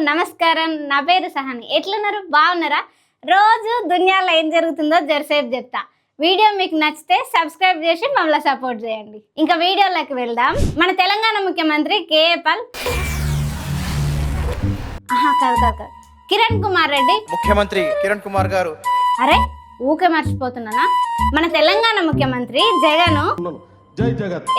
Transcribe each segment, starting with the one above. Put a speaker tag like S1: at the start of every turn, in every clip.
S1: నమస్కారం. నా పేరు సహాని. ఎట్లున్నారు? బాగున్నారా? రోజు దునియాలో ఏం జరుగుతుందో జరసేపు చెప్తా. వీడియో మీకు నచ్చితే సబ్స్క్రైబ్ చేసి మమ్మల్ని సపోర్ట్ చేయండి. ఇంకా వీడియోలోకి వెళ్దాం. మన తెలంగాణ ముఖ్యమంత్రి కేఏపాల్ కాదు కిరణ్ కుమార్ రెడ్డి,
S2: ముఖ్యమంత్రి కిరణ్ కుమార్ గారు.
S1: అరే ఊకే మర్చిపోతున్నానా? మన తెలంగాణ ముఖ్యమంత్రి జగన్.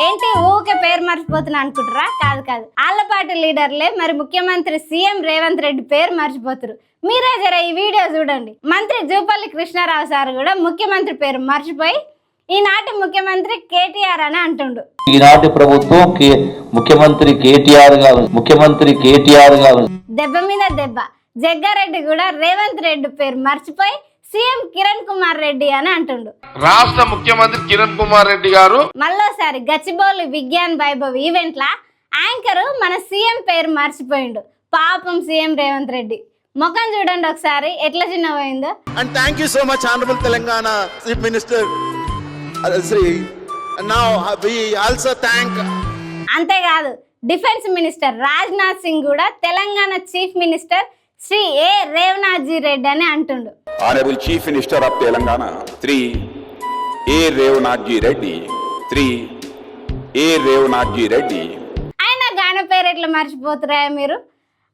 S1: ఏంటి ఊకే పేరు మర్చిపోతున్నా అనుకుంటారా? కాదు ఆళ్లపాటి లీడర్లే మరి ముఖ్యమంత్రి సీఎం రేవంత్ రెడ్డి పేరు మర్చిపోతారు. మీరే జర ఈ వీడియో చూడండి. మంత్రి జూపల్లి కృష్ణారావు సార్ కూడా ముఖ్యమంత్రి పేరు మర్చిపోయి ఈనాటి ముఖ్యమంత్రి కేటీఆర్ అని అంటుండు.
S3: ఈనాటి ప్రభుత్వం ముఖ్యమంత్రి కేటీఆర్ గారు
S1: దెబ్బ మీద దెబ్బ. జగ్గారెడ్డి కూడా రేవంత్ రెడ్డి పేరు మర్చిపోయి సీఎం కిరణ్ కుమార్ రెడ్డి అని అంటుండు.
S4: రాష్ట్ర ముఖ్యమంత్రి కిరణ్ కుమార్ రెడ్డి గారు
S1: మళ్ళోసారి గచ్చిబౌలి విజ్ఞాన్ వైభవ్ ఈవెంట్ లా యాంకర్ మన సీఎం పేరు మర్చిపోయిండు. పాపం సీఎం రేవంత్ రెడ్డి ముఖం చూడండి ఒకసారి ఎట్లా చిన్నపోయిందో.
S2: And thank you so much honorable Telangana Chief Minister Sri. Now we also thank
S1: అంతేకాదు డిఫెన్స్ మినిస్టర్ రాజ్నాథ్ సింగ్ కూడా తెలంగాణ చీఫ్ మినిస్టర్ శ్రీ ఏ రేవనాథ్జీ రెడ్డి అని అంటుండు.
S5: Honorable Chief Minister of Telangana, Sri A. Revanathji Reddy,
S1: ఆయన గాన పేరు ఎట్లా మర్చిపోతురా మీరు?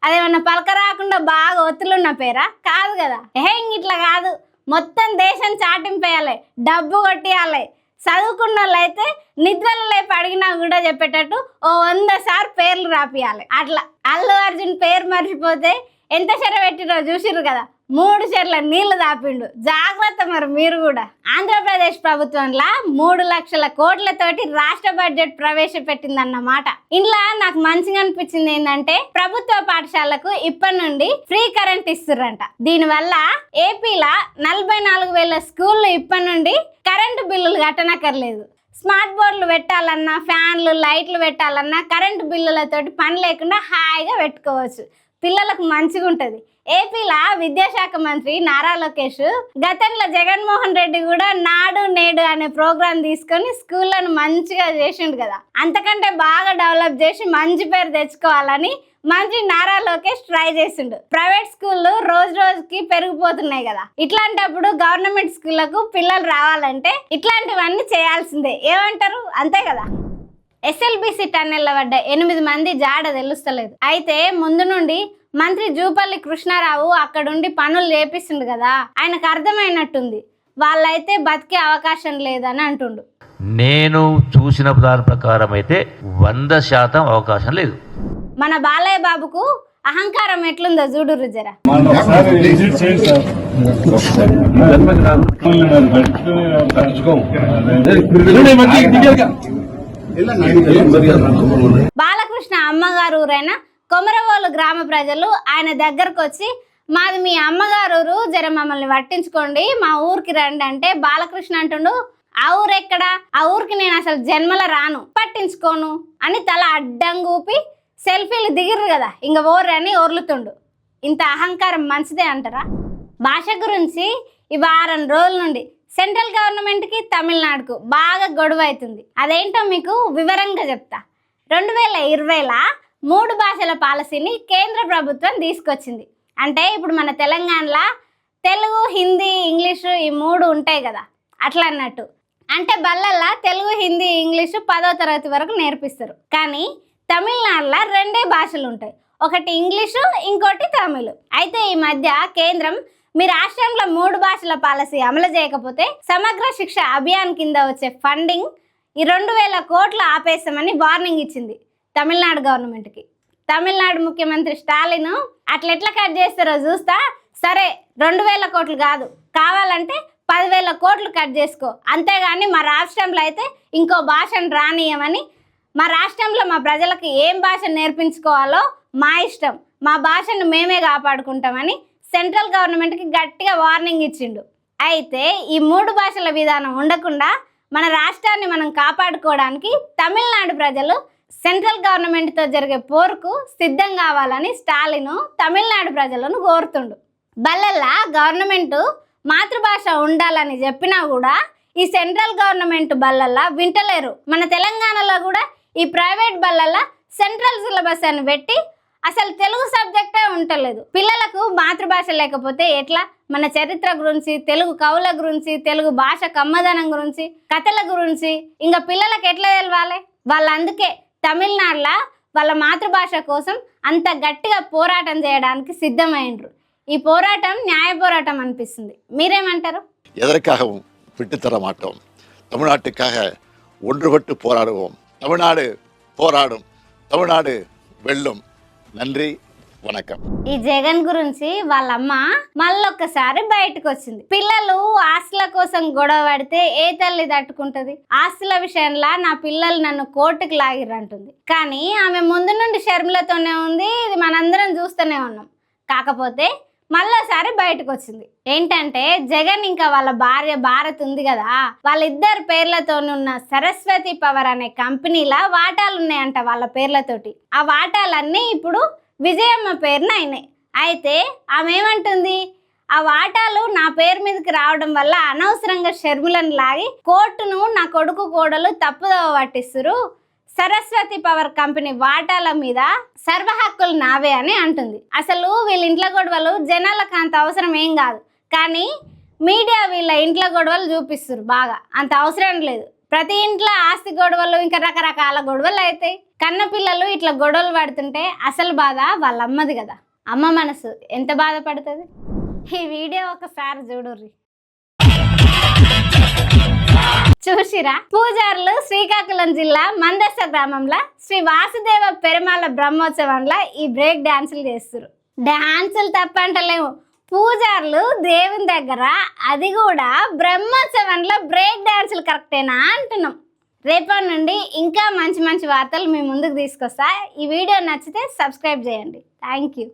S1: అదేమన్నా పలక రాకుండా బాగా ఒత్తులున్న పేరా? కాదు కదా. ఇట్లా కాదు, మొత్తం దేశం చాటింపేయాలి, డబ్బు కొట్టియాలి. చదువుకున్న వాళ్ళు అయితే నిద్రలు లేపి అడిగినా కూడా చెప్పేటట్టు 100 సార్లు పేర్లు రాపియాలి. అట్లా అల్లు అర్జున్ పేరు మర్చిపోతే ఎంత చెర పెట్టిరో చూసిర్రు కదా. 3 చెర్ల నీళ్లు దాపిండు. జాగ్రత్త మరి మీరు కూడా. ఆంధ్రప్రదేశ్ ప్రభుత్వంలో 3 లక్షల కోట్లతోటి రాష్ట్ర బడ్జెట్ ప్రవేశపెట్టిందన్నమాట. ఇంట్లో నాకు మంచిగా అనిపించింది ఏంటంటే ప్రభుత్వ పాఠశాలకు ఇప్పటి నుండి ఫ్రీ కరెంట్ ఇస్తుర్రంట. దీనివల్ల ఏపీలో 44,000 స్కూళ్ళు ఇప్పటి నుండి కరెంటు బిల్లులు కట్టనక్కర్లేదు. స్మార్ట్ బోర్డులు పెట్టాలన్నా, ఫ్యాన్లు లైట్లు పెట్టాలన్నా కరెంటు బిల్లులతోటి పని లేకుండా హాయిగా పెట్టుకోవచ్చు. పిల్లలకు మంచిగా ఉంటుంది. ఏపీలో విద్యాశాఖ మంత్రి నారా లోకేష్ గతంలో జగన్మోహన్ రెడ్డి కూడా నాడు నేడు అనే ప్రోగ్రాం తీసుకొని స్కూళ్ళను మంచిగా చేసిండు కదా. అంతకంటే బాగా డెవలప్ చేసి మంచి పేరు తెచ్చుకోవాలని మంత్రి నారా లోకేష్ ట్రై చేసిండు. ప్రైవేట్ స్కూళ్ళు రోజు రోజుకి పెరిగిపోతున్నాయి కదా. ఇట్లాంటప్పుడు గవర్నమెంట్ స్కూళ్లకు పిల్లలు రావాలంటే ఇట్లాంటివన్నీ చేయాల్సిందే. ఏమంటారు? అంతే కదా. ఎస్ఎల్బిసి టన్నెల్ల పడ్డ 8 మంది జాడ తెలుస్తలేదు. అయితే ముందు నుండి మంత్రి జూపల్లి కృష్ణారావు అక్కడుండి పనులు చేపిస్తుండు కదా. ఆయనకు అర్థమైనట్టుంది వాళ్ళైతే బతికే అవకాశం లేదని అంటుండు.
S3: నేను చూసిన దాని ప్రకారం అయితే 100% అవకాశం లేదు.
S1: మన బాలయ్య బాబుకు అహంకారం ఎట్లుందో చూడురు జరా. బాలకృష్ణ అమ్మగారు ఊరైన కొమరవోలు గ్రామ ప్రజలు ఆయన దగ్గరకు వచ్చి మాది మీ అమ్మగారు ఊరు, జర మమ్మల్ని పట్టించుకోండి, మా ఊరికి రండి అంటే బాలకృష్ణ అంటుండు ఆ ఊరు ఎక్కడా? ఆ ఊరికి నేను అసలు జన్మల రాను, పట్టించుకోను అని తల అడ్డంగూపి సెల్ఫీలు దిగిర్రు కదా ఇంక ఓర్రు అని ఓర్లుతుండు. ఇంత అహంకారం మంచిదే అంటారా? భాష గురించి ఈ వారం రోజుల నుండి సెంట్రల్ గవర్నమెంట్కి తమిళనాడుకు బాగా గొడవ అవుతుంది. అదేంటో మీకు వివరంగా చెప్తా. 2020లో 3 భాషల పాలసీని కేంద్ర ప్రభుత్వం తీసుకొచ్చింది. అంటే ఇప్పుడు మన తెలంగాణలో తెలుగు, హిందీ, ఇంగ్లీషు ఈ 3 ఉంటాయి కదా, అట్లా అన్నట్టు. అంటే బళ్ళల్లో తెలుగు, హిందీ, ఇంగ్లీషు 10వ తరగతి వరకు నేర్పిస్తారు. కానీ తమిళనాడులో 2 భాషలు ఉంటాయి, ఒకటి ఇంగ్లీషు, ఇంకోటి తమిళ్. అయితే ఈ మధ్య కేంద్రం మీ రాష్ట్రంలో 3 భాషల పాలసీ అమలు చేయకపోతే సమగ్ర శిక్ష అభియాన్ కింద వచ్చే ఫండింగ్ ఈ 2,000 కోట్లు ఆపేస్తామని వార్నింగ్ ఇచ్చింది తమిళనాడు గవర్నమెంట్కి. తమిళనాడు ముఖ్యమంత్రి స్టాలిన్ అట్లెట్లా కట్ చేస్తారో చూస్తా. సరే 2,000 కోట్లు కాదు, కావాలంటే 10,000 కోట్లు కట్ చేసుకో, అంతేగాని మా రాష్ట్రంలో అయితే ఇంకో భాషను రానియమని, మా రాష్ట్రంలో మా ప్రజలకు ఏం భాష నేర్పించుకోవాలో మా ఇష్టం, మా భాషను మేమే కాపాడుకుంటామని సెంట్రల్ గవర్నమెంట్కి గట్టిగా వార్నింగ్ ఇచ్చిండు. అయితే ఈ 3 భాషల విధానం ఉండకుండా మన రాష్ట్రాన్ని మనం కాపాడుకోవడానికి తమిళనాడు ప్రజలు సెంట్రల్ గవర్నమెంట్తో జరిగే పోరుకు సిద్ధం కావాలని స్టాలిన్ తమిళనాడు ప్రజలను కోరుతుండు. బల్లల్లా గవర్నమెంట్ మాతృభాష ఉండాలని చెప్పినా కూడా ఈ సెంట్రల్ గవర్నమెంట్ బల్లల్లా వింటలేరు. మన తెలంగాణలో కూడా ఈ ప్రైవేట్ బల్లల్లా సెంట్రల్ సిలబస్ అని పెట్టి అసలు తెలుగు సబ్జెక్టే ఉండలేదు. పిల్లలకు మాతృభాష లేకపోతే ఎట్లా? మన చరిత్ర గురించి, తెలుగు కవుల గురించి, తెలుగు భాష కమ్మదనం గురించి, కథల గురించి ఇంకా పిల్లలకు ఎట్లా తెలవాలి? వాళ్ళు అందుకే తమిళనాడులో వాళ్ళ మాతృభాష కోసం అంత గట్టిగా పోరాటం చేయడానికి సిద్ధమైండ్రు. ఈ పోరాటం న్యాయ పోరాటం అనిపిస్తుంది. మీరేమంటారు?
S6: எதற்காக விட்டு தர மாட்டோம். தமிழ்நாட்டுக்காக ஒன்றுபட்டு போராடுவோம். தமிழ்நாடு போராடும், தமிழ்நாடு வெல்லும். நன்றி, వణకం.
S1: ఈ జగన్ గురించి వాళ్ళమ్మ మళ్ళొక్కసారి బయటకు వచ్చింది. పిల్లలు ఆస్తుల కోసం గొడవ పడితే ఏ తల్లి తట్టుకుంటది? ఆస్తుల విషయంలో నా పిల్లలు నన్ను కోర్టుకు లాగిర్రంటుంది. కానీ ఆమె ముందు నుండి షర్మిలతోనే ఉంది. ఇది మనందరం చూస్తూనే ఉన్నాం. కాకపోతే మళ్ళోసారి బయటకు వచ్చింది. ఏంటంటే జగన్ ఇంకా వాళ్ళ భార్య భారత్ ఉంది కదా, వాళ్ళిద్దరు పేర్లతోనున్న సరస్వతి పవర్ అనే కంపెనీల వాటాలు ఉన్నాయంట వాళ్ళ పేర్లతోటి. ఆ వాటాలన్నీ ఇప్పుడు విజయమ్మ పేరున అయినాయి. అయితే ఆమె ఏమంటుంది? ఆ వాటాలు నా పేరు మీదకి రావడం వల్ల అనవసరంగా షర్మిలను లాగి కోర్టును నా కొడుకు కోడలు తప్పుదోవ పట్టిస్తురు, సరస్వతి పవర్ కంపెనీ వాటాల మీద సర్వ హక్కులు నావే అని అంటుంది. అసలు వీళ్ళ ఇంట్లో గొడవలు జనాలకు అంత అవసరం ఏం కాదు, కానీ మీడియా వీళ్ళ ఇంట్లో గొడవలు చూపిస్తారు బాగా. అంత అవసరం లేదు. ప్రతి ఇంట్లో ఆస్తి గొడవలు ఇంకా రకరకాల గొడవలు అవుతాయి. కన్న పిల్లలు ఇట్లా గొడవలు పడుతుంటే అసలు బాధ వాళ్ళ అమ్మది కదా. అమ్మ మనసు ఎంత బాధపడుతుంది? ఈ వీడియో ఒకసారి చూడుర్రి. చూసిరా? పూజారులు శ్రీకాకుళం జిల్లా మందస గ్రామంలో శ్రీ వాసుదేవ పెరుమాళ బ్రహ్మోత్సవంలో ఈ బ్రేక్ డాన్సులు చేస్తారు. డాన్సులు తప్పంటలేము, పూజారులు దేవుని దగ్గర, అది కూడా బ్రహ్మోత్సవంలో బ్రేక్ డాన్సులు కరెక్టేనా అంటున్నాం. రేపటి నుండి ఇంకా మంచి మంచి వార్తలు మీ ముందుకు తీసుకొస్తా. ఈ వీడియో నచ్చితే సబ్స్క్రైబ్ చేయండి. Thank you.